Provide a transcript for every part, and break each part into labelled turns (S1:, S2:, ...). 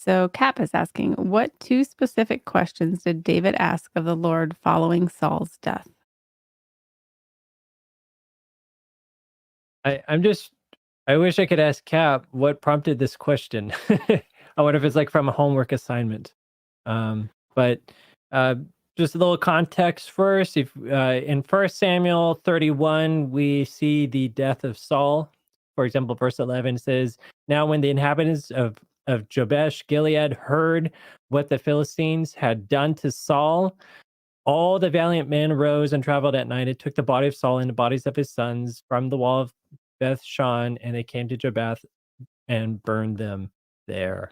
S1: So Cap is asking, what two specific questions did David ask of the Lord following Saul's death?
S2: I wish I could ask Cap what prompted this question. I wonder if it's like from a homework assignment. But uh, just a little context first. If in 1 Samuel 31, we see the death of Saul. For example, verse 11 says, "Now when the inhabitants of Jabesh Gilead heard what the Philistines had done to Saul, all the valiant men rose and traveled at night and took the body of Saul and the bodies of his sons from the wall of Beth Shan, and they came to Jabesh and burned them there."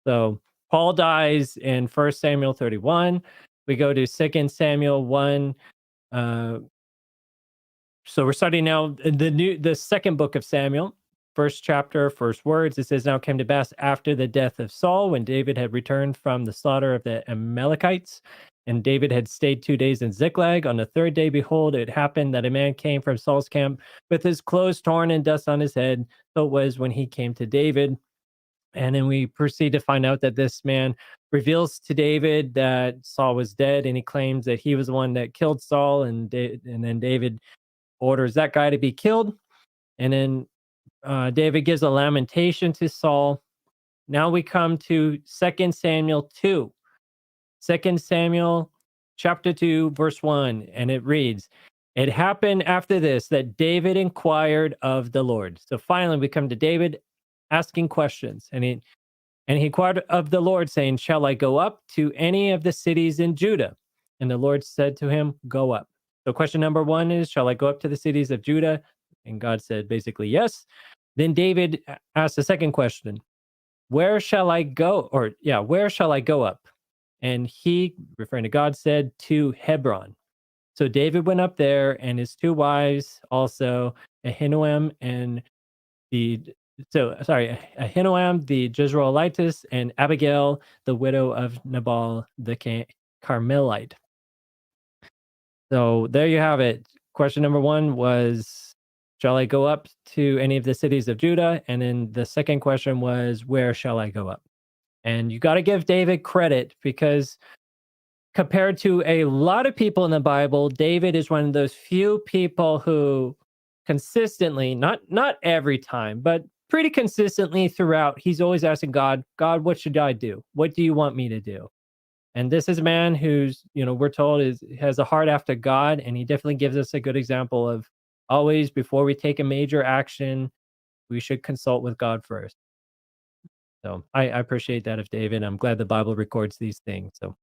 S2: So Paul dies in 1 Samuel 31. We go to 2 Samuel 1. Uh, so we're starting now the second book of Samuel, first chapter, first words. It says, "Now it came to pass after the death of Saul, when David had returned from the slaughter of the Amalekites, and David had stayed 2 days in Ziklag. On the third day, behold, it happened that a man came from Saul's camp with his clothes torn and dust on his head. So it was when he came to David." And then we proceed to find out that this man reveals to David that Saul was dead, and he claims that he was the one that killed Saul. And then David orders that guy to be killed. And then David gives a lamentation to Saul. Now we come to 2 Samuel 2. 2 Samuel chapter 2, verse 1, and it reads, "It happened after this that David inquired of the Lord." So finally we come to David asking questions. And he inquired of the Lord, saying, "Shall I go up to any of the cities in Judah?" And the Lord said to him, "Go up." So question number one is, shall I go up to the cities of Judah? And God said basically yes. Then David asked the second question, where shall I go? Or yeah, where shall I go up? And he, referring to God, said, to Hebron. So David went up there, and his two wives also, Ahinoam and the Ahinoam the Jezreelitess, and Abigail, the widow of Nabal the Carmelite. So there you have it. Question number one was, shall I go up to any of the cities of Judah? And then the second question was, where shall I go up? And you got to give David credit, because compared to a lot of people in the Bible, David is one of those few people who consistently, not every time, but pretty consistently throughout, he's always asking God, "God, what should I do? What do you want me to do?" And this is a man who's, we're told has a heart after God, and he definitely gives us a good example of always, before we take a major action, we should consult with God first. So I appreciate that of David. I'm glad the Bible records these things. So